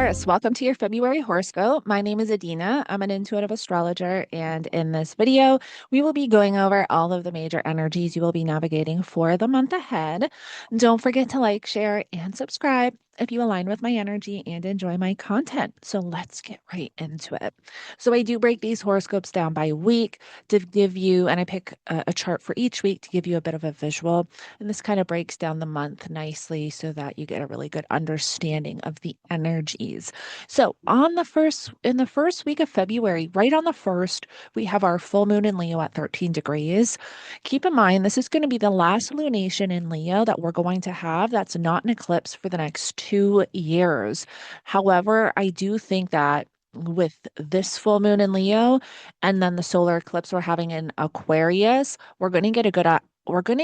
Taurus, welcome to your February horoscope. My name is Adeana. I'm an intuitive astrologer, and in this video, we will be going over all of the major energies you will be navigating for the month ahead. Don't forget to like, share, and subscribe if you align with my energy and enjoy my content. So let's get right into it. So I do break these horoscopes down by week to give you, and I pick a chart for each week to give you a bit of a visual. And this kind of breaks down the month nicely so that you get a really good understanding of the energies. So in the first week of February, right on the first, we have our full moon in Leo at 13 degrees. Keep in mind, this is going to be the last lunation in Leo that we're going to have. That's not an eclipse for the next 2 years. However, I do think that with this full moon in Leo and then the solar eclipse we're having in Aquarius, we're going to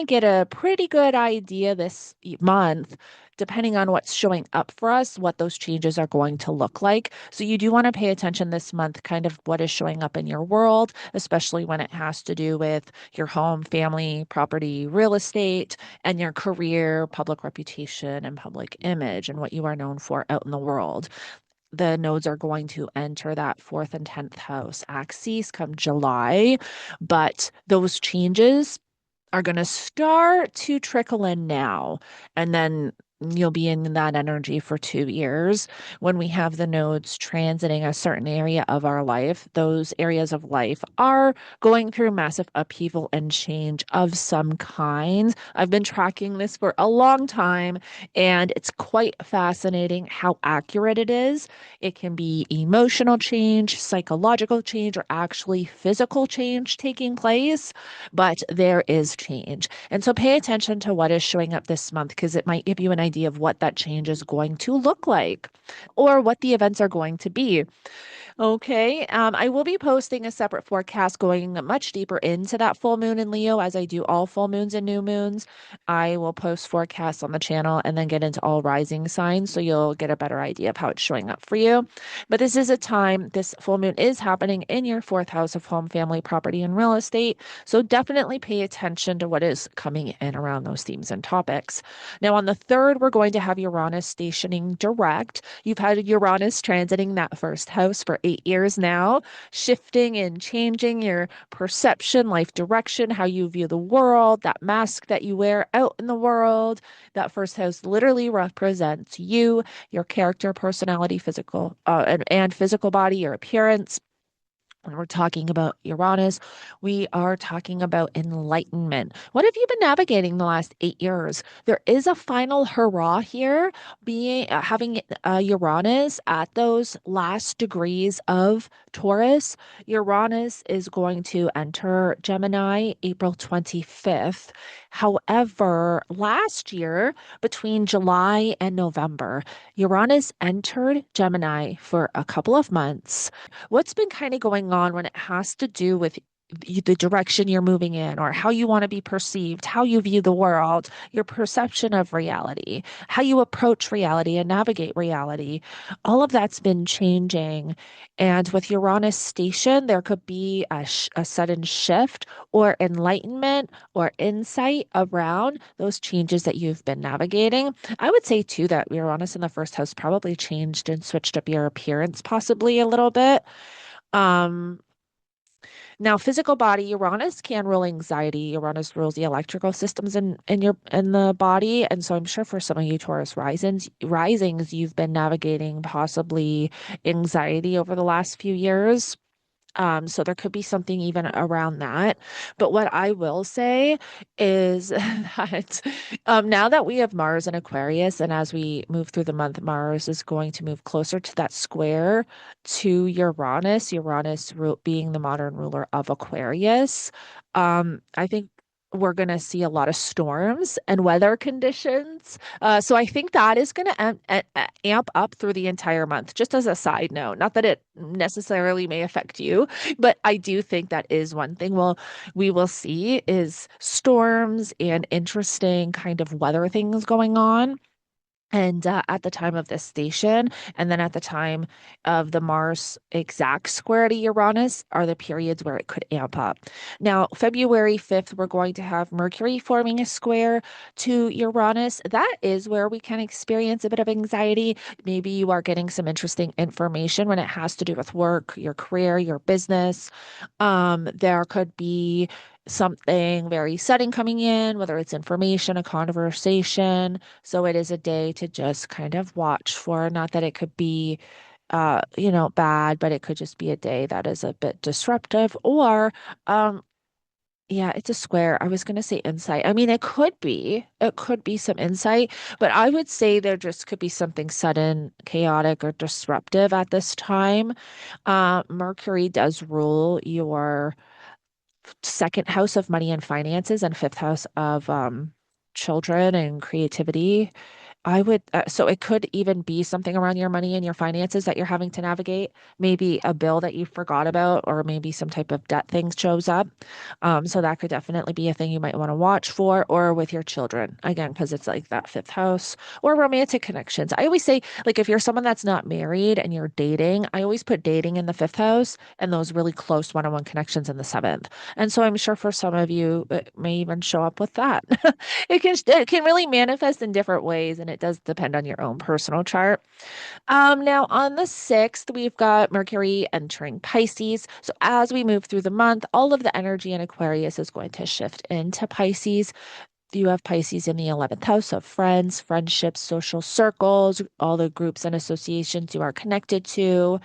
get a pretty good idea this month, depending on what's showing up for us, what those changes are going to look like. So you do want to pay attention this month, kind of what is showing up in your world, especially when it has to do with your home, family, property, real estate, and your career, public reputation, and public image, and what you are known for out in the world. The nodes are going to enter that fourth and 10th house axis come July, but those changes are going to start to trickle in now. And then you'll be in that energy for 2 years. When we have the nodes transiting a certain area of our life, those areas of life are going through massive upheaval and change of some kind. I've been tracking this for a long time, and it's quite fascinating how accurate it is. It can be emotional change, psychological change, or actually physical change taking place, but there is change. And so pay attention to what is showing up this month because it might give you an idea of what that change is going to look like or what the events are going to be. Okay. I will be posting a separate forecast going much deeper into that full moon in Leo as I do all full moons and new moons. I will post forecasts on the channel and then get into all rising signs so you'll get a better idea of how it's showing up for you. But this is a time, this full moon is happening in your fourth house of home, family, property, and real estate. So definitely pay attention to what is coming in around those themes and topics. Now, on the third, we're going to have Uranus stationing direct. You've had Uranus transiting that first house for 8 years now, shifting and changing your perception, life direction, how you view the world, that mask that you wear out in the world. That first house literally represents you, your character, personality, physical, and physical body, your appearance. When we're talking about Uranus, we are talking about enlightenment. What have you been navigating the last 8 years? There is a final hurrah here, being having Uranus at those last degrees of Taurus. Uranus is going to enter Gemini April 25th. However, last year, between July and November, Uranus entered Gemini for a couple of months. What's been kind of going on when it has to do with the direction you're moving in or how you want to be perceived, how you view the world, your perception of reality, how you approach reality and navigate reality? All of that's been changing. And with Uranus station, there could be a sudden shift or enlightenment or insight around those changes that you've been navigating. I would say too that Uranus in the first house probably changed and switched up your appearance possibly a little bit. Um, Now, physical body, Uranus can rule anxiety. Uranus rules the electrical systems in the body. And so I'm sure for some of you Taurus risings, you've been navigating possibly anxiety over the last few years. So there could be something even around that. But what I will say is that now that we have Mars in Aquarius, and as we move through the month, Mars is going to move closer to that square to Uranus, being the modern ruler of Aquarius. I think we're going to see a lot of storms and weather conditions. So I think that is going to amp up through the entire month, just as a side note. Not that it necessarily may affect you, but I do think that is one thing we will see is storms and interesting kind of weather things going on. And at the time of this station, and then at the time of the Mars exact square to Uranus, are the periods where it could amp up. Now, February 5th, we're going to have Mercury forming a square to Uranus. That is where we can experience a bit of anxiety. Maybe you are getting some interesting information when it has to do with work, your career, your business. There could be something very sudden coming in, whether it's information, a conversation. So it is a day to just kind of watch for. Not that it could be, bad, but it could just be a day that is a bit disruptive. Or, yeah, it's a square. I was going to say insight. I mean, it could be some insight, but I would say there just could be something sudden, chaotic, or disruptive at this time. Mercury does rule your second house of money and finances and fifth house of children and creativity. So it could even be something around your money and your finances that you're having to navigate. Maybe a bill that you forgot about, or maybe some type of debt thing shows up. So that could definitely be a thing you might want to watch for, or with your children, again, because it's like that fifth house, or romantic connections. I always say, like, if you're someone that's not married and you're dating, I always put dating in the fifth house and those really close one-on-one connections in the seventh. And so I'm sure for some of you, it may even show up with that. It can really manifest in different ways, and it does depend on your own personal chart. Now on the 6th, we've got Mercury entering Pisces. So as we move through the month, all of the energy in Aquarius is going to shift into Pisces. You have Pisces in the 11th house of friends, friendships, social circles, all the groups and associations you are connected to.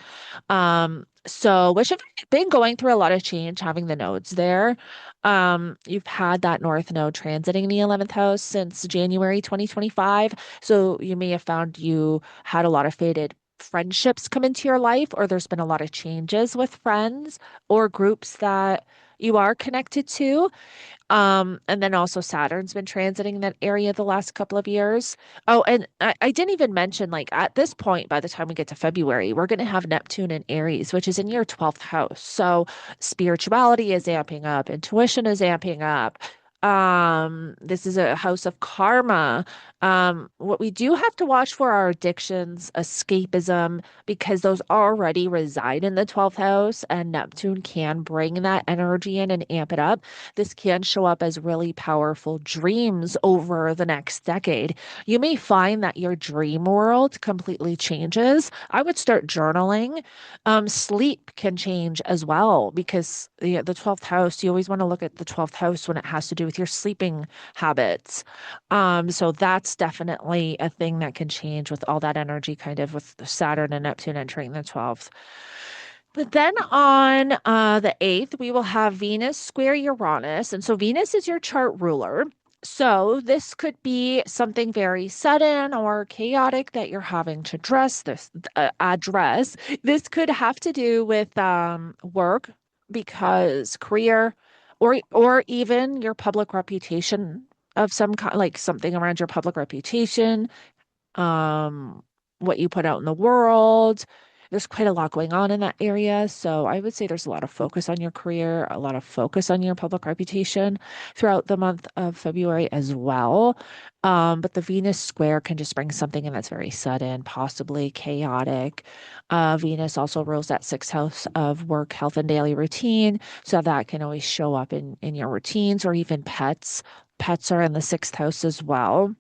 Which have been going through a lot of change, having the nodes there. You've had that North node transiting the 11th house since January 2025. So you may have found you had a lot of faded friendships come into your life, or there's been a lot of changes with friends or groups that you are connected to. And then also Saturn's been transiting that area the last couple of years. Oh, and I didn't even mention, like, at this point, by the time we get to February, we're going to have Neptune in Aries, which is in your 12th house. So spirituality is amping up, intuition is amping up. This is a house of karma. What we do have to watch for are addictions, escapism, because those already reside in the 12th house, and Neptune can bring that energy in and amp it up. This can show up as really powerful dreams over the next decade. You may find that your dream world completely changes. I would start journaling. Sleep can change as well, because the 12th house, you always want to look at the 12th house when it has to do with your sleeping habits. So that's definitely a thing that can change with all that energy, kind of with Saturn and Neptune entering the 12th. But then on the 8th, we will have Venus square Uranus. And so Venus is your chart ruler. So this could be something very sudden or chaotic that you're having to address. This could have to do with work, because career, or even your public reputation of some kind, like something around your public reputation, um, what you put out in the world. There's quite a lot going on in that area. So I would say there's a lot of focus on your career, a lot of focus on your public reputation throughout the month of February as well. But the Venus square can just bring something in that's very sudden, possibly chaotic. Venus also rules that sixth house of work, health, and daily routine. So that can always show up in your routines, or even pets. Pets are in the sixth house as well.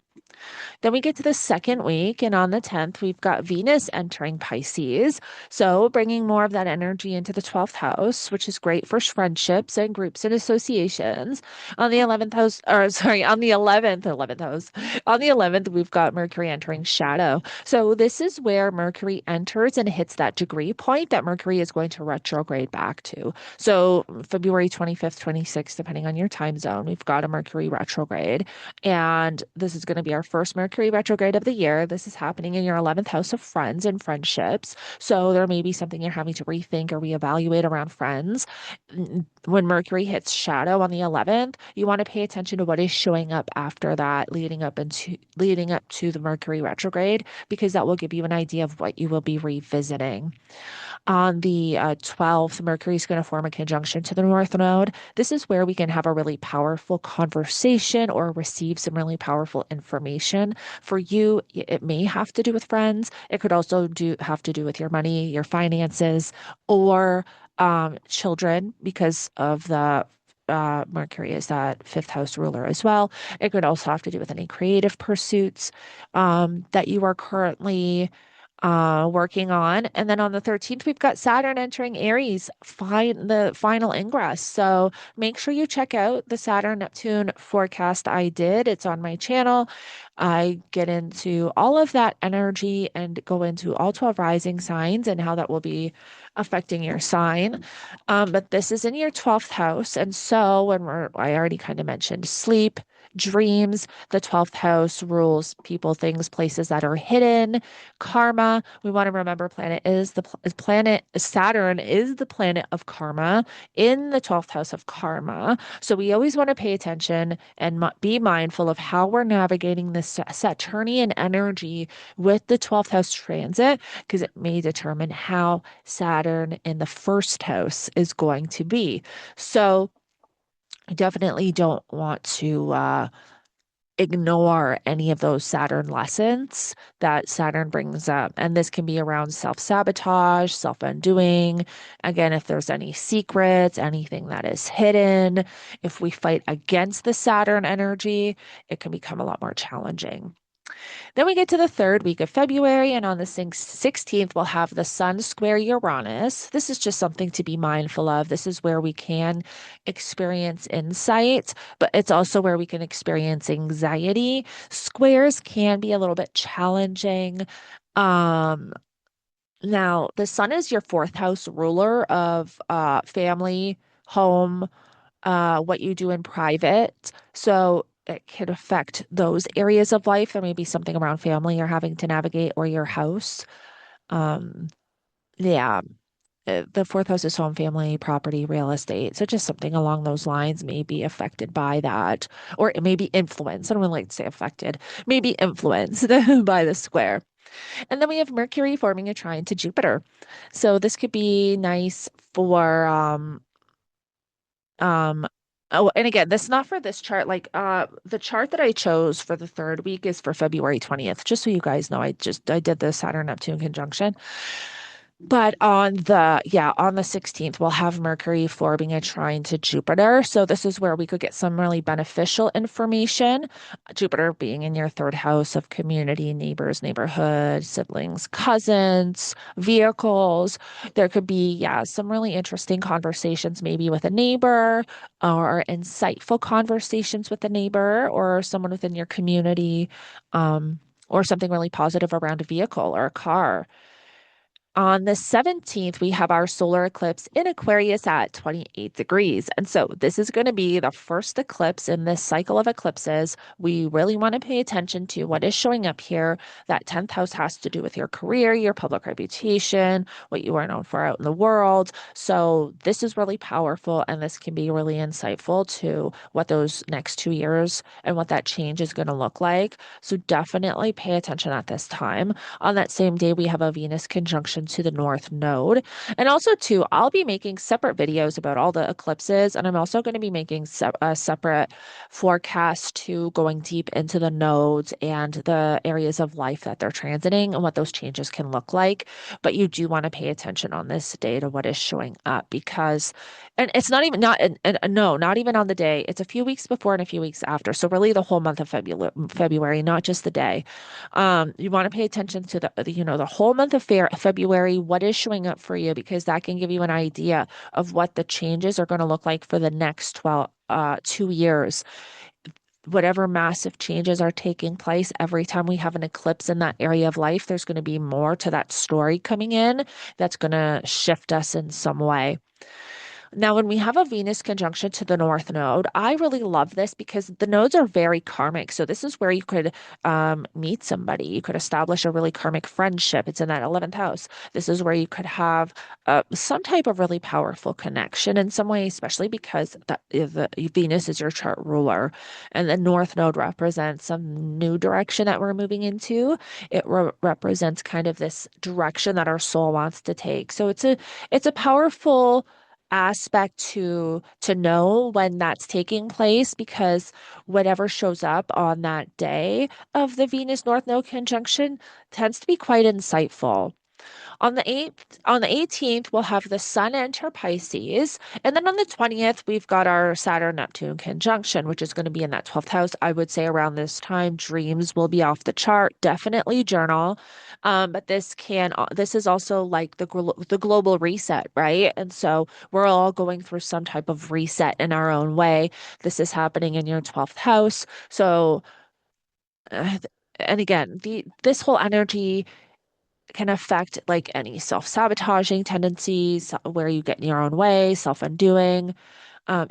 Then we get to the second week, and on the 10th, we've got Venus entering Pisces. So bringing more of that energy into the 12th house, which is great for friendships and groups and associations. On the 11th house, or sorry, on the 11th house, on the 11th, we've got Mercury entering shadow. So this is where Mercury enters and hits that degree point that Mercury is going to retrograde back to. So February 25th, 26th, depending on your time zone, we've got a Mercury retrograde. And this is going to be our first Mercury retrograde of the year. This is happening in your 11th house of friends and friendships. So there may be something you're having to rethink or reevaluate around friends. When Mercury hits shadow on the 11th, you want to pay attention to what is showing up after that, leading up to the Mercury retrograde, because that will give you an idea of what you will be revisiting. On the 12th, Mercury is going to form a conjunction to the North Node. This is where we can have a really powerful conversation or receive some really powerful information communication. For you, it may have to do with friends. It could also have to do with your money, your finances, or children because of the Mercury is that fifth house ruler as well. It could also have to do with any creative pursuits that you are currently working on. And then on the 13th, we've got Saturn entering Aries, the final ingress. So make sure you check out the Saturn Neptune forecast I did. It's on my channel. I get into all of that energy and go into all 12 rising signs and how that will be affecting your sign. But this is in your 12th house. And so I already kind of mentioned sleep, dreams, the 12th house rules people, things, places that are hidden, karma. We want to remember planet Saturn is the planet of karma in the 12th house of karma. So we always want to pay attention and be mindful of how we're navigating this Saturnian energy with the 12th house transit, because it may determine how Saturn in the first house is going to be. So I definitely don't want to ignore any of those Saturn lessons that Saturn brings up. And this can be around self-sabotage, self-undoing. Again, if there's any secrets, anything that is hidden, if we fight against the Saturn energy, it can become a lot more challenging. Then we get to the third week of February, and on the 16th, we'll have the Sun square Uranus. This is just something to be mindful of. This is where we can experience insight, but it's also where we can experience anxiety. Squares can be a little bit challenging. Um, Now, the Sun is your fourth house ruler of family, home, what you do in private. So it can affect those areas of life. There may be something around family you're having to navigate or your house. Um, yeah, the fourth house is home, family, property, real estate. So just something along those lines may be affected by that, or it may be influenced. I don't really like to say affected, maybe influenced by the square. And then we have Mercury forming a trine to Jupiter. So this could be nice for um, oh, and again, this is not for this chart. Like the chart that I chose for the third week is for February 20th. Just so you guys know, I did the Saturn Neptune conjunction. But on the 16th, we'll have Mercury forming a trine to Jupiter. So this is where we could get some really beneficial information. Jupiter being in your third house of community, neighbors, neighborhood, siblings, cousins, vehicles. There could be, yeah, some really interesting conversations, maybe with a neighbor, or insightful conversations with a neighbor or someone within your community, or something really positive around a vehicle or a car. On the 17th, we have our solar eclipse in Aquarius at 28 degrees. And so this is going to be the first eclipse in this cycle of eclipses. We really want to pay attention to what is showing up here. That 10th house has to do with your career, your public reputation, what you are known for out in the world. So this is really powerful, and this can be really insightful to what those next 2 years and what that change is going to look like. So definitely pay attention at this time. On that same day, we have a Venus conjunction to the North Node. And also, too, I'll be making separate videos about all the eclipses, and I'm also going to be making a separate forecast to going deep into the nodes and the areas of life that they're transiting and what those changes can look like. But you do want to pay attention on this day to what is showing up because, and it's not even not no, not even on the day. It's a few weeks before and a few weeks after. So really, the whole month of February, not just the day. You want to pay attention to the whole month of February, what is showing up for you, because that can give you an idea of what the changes are going to look like for the next 2 years. Whatever massive changes are taking place, every time we have an eclipse in that area of life, there's going to be more to that story coming in that's going to shift us in some way. Now, when we have a Venus conjunction to the North Node, I really love this because the nodes are very karmic. So this is where you could meet somebody. You could establish a really karmic friendship. It's in that 11th house. This is where you could have some type of really powerful connection in some way, especially because the Venus is your chart ruler, and the North Node represents some new direction that we're moving into. It represents kind of this direction that our soul wants to take. So it's a powerful aspect to know when that's taking place because whatever shows up on that day of the Venus North Node conjunction tends to be quite insightful. On the 18th, we'll have the Sun enter Pisces. And then on the 20th, we've got our Saturn Neptune conjunction, which is going to be in that 12th house. I would say around this time, dreams will be off the chart. Definitely journal. But this is also like the global reset, right? And so we're all going through some type of reset in our own way. This is happening in your 12th house. So, uh, and again, this whole energy can affect like any self-sabotaging tendencies where you get in your own way, self-undoing.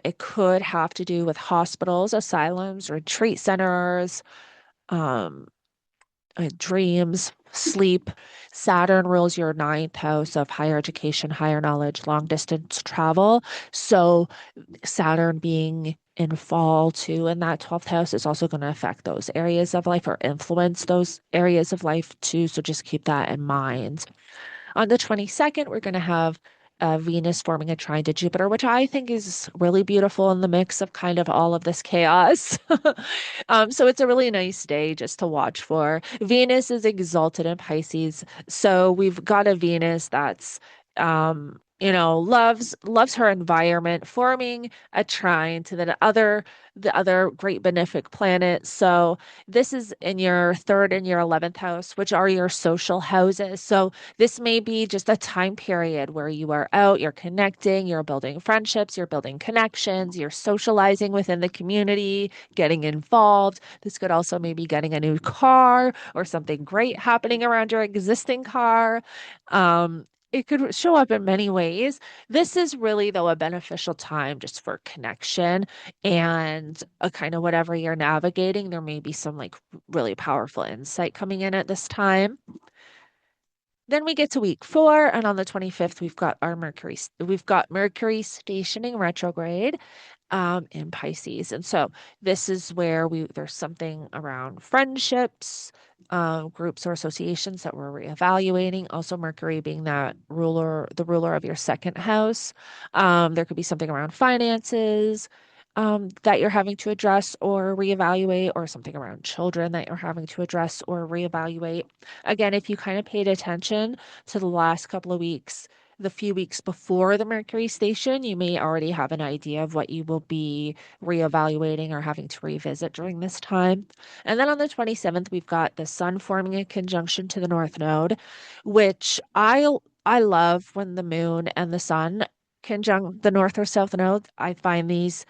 It could have to do with hospitals, asylums, retreat centers, um, dreams, sleep. Saturn rules your ninth house of higher education, higher knowledge, long distance travel. So Saturn being in fall too in that 12th house is also going to affect those areas of life or influence those areas of life too. So just keep that in mind. On the 22nd, we're going to have Venus forming a trine to Jupiter, which I think is really beautiful in the mix of kind of all of this chaos. So it's a really nice day just to watch for. Venus is exalted in Pisces, so we've got a Venus that's loves her environment, forming a trine to the other great benefic planet. So this is in your third and your 11th house, which are your social houses. So this may be just a time period where you are out, you're connecting, you're building friendships, you're building connections, you're socializing within the community, getting involved. This could also maybe getting a new car or something great happening around your existing car. It could show up in many ways. This is really, though, a beneficial time just for connection and a kind of whatever you're navigating. There may be some like really powerful insight coming in at this time. Then we get to week 4, and on the 25th, we've got Mercury stationing retrograde in Pisces. And so this is where there's something around friendships, groups or associations that we're reevaluating. Also, Mercury being the ruler of your second house. There could be something around finances. That you're having to address or reevaluate, or something around children that you're having to address or reevaluate. Again, if you kind of paid attention to the last couple of weeks, the few weeks before the Mercury station, you may already have an idea of what you will be reevaluating or having to revisit during this time. And then on the 27th, we've got the Sun forming a conjunction to the North Node, which I love when the Moon and the Sun conjunct the North or South Node. I find these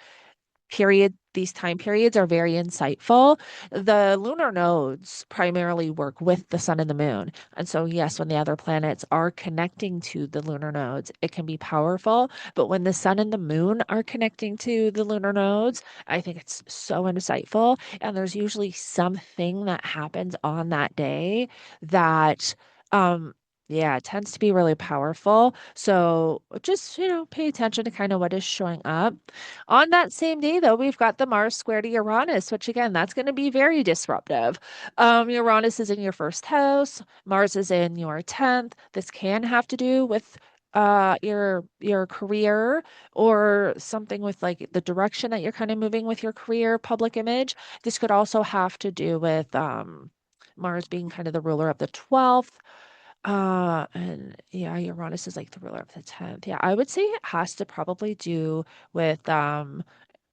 time periods are very insightful. The lunar nodes primarily work with the sun and the moon. And so, yes, when the other planets are connecting to the lunar nodes, it can be powerful. But when the sun and the moon are connecting to the lunar nodes, I think it's so insightful. And there's usually something that happens on that day that, yeah, it tends to be really powerful. So just, pay attention to kind of what is showing up. On that same day, though, we've got the Mars square to Uranus, which again, that's going to be very disruptive. Uranus is in your first house, Mars is in your 10th. This can have to do with your career or something with like the direction that you're kind of moving with your career, public image. This could also have to do with Mars being kind of the ruler of the 12th. And yeah, Uranus is like the ruler of the 10th. Yeah, I would say it has to probably do with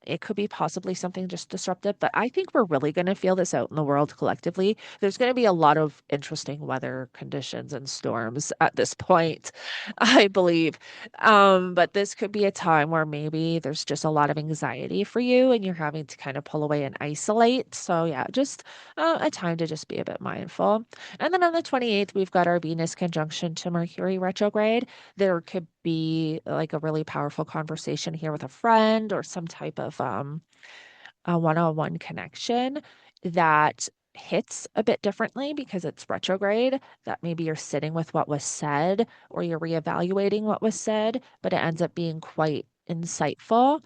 it could be possibly something just disruptive, but I think we're really going to feel this out in the world collectively. There's going to be a lot of interesting weather conditions and storms at this point, I believe. But this could be a time where maybe there's just a lot of anxiety for you and you're having to kind of pull away and isolate. So, yeah, just a time to just be a bit mindful. And then on the 28th, we've got our Venus conjunction to Mercury retrograde. There could be like a really powerful conversation here with a friend or some type of a one-on-one connection that hits a bit differently because it's retrograde, that maybe you're sitting with what was said or you're reevaluating what was said, but it ends up being quite insightful.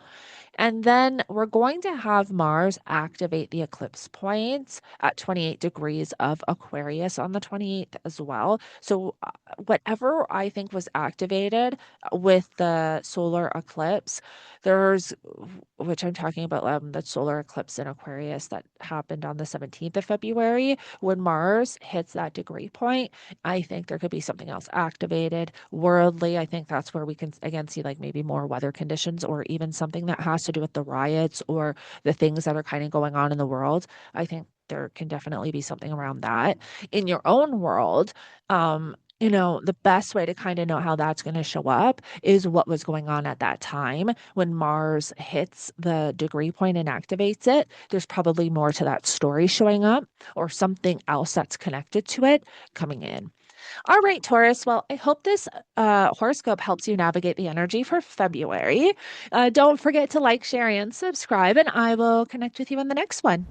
And then we're going to have Mars activate the eclipse points at 28 degrees of Aquarius on the 28th as well. So, whatever I think was activated with the solar eclipse, there's, which I'm talking about, the solar eclipse in Aquarius that happened on the 17th of February, when Mars hits that degree point, I think there could be something else activated. Worldly, I think that's where we can again see like maybe more weather conditions or even something that has to do with the riots or the things that are kind of going on in the world. I think there can definitely be something around that. In your own world, the best way to kind of know how that's going to show up is what was going on at that time when Mars hits the degree point and activates it. There's probably more to that story showing up or something else that's connected to it coming in. All right, Taurus. Well, I hope this horoscope helps you navigate the energy for February. Don't forget to like, share, and subscribe, and I will connect with you in the next one.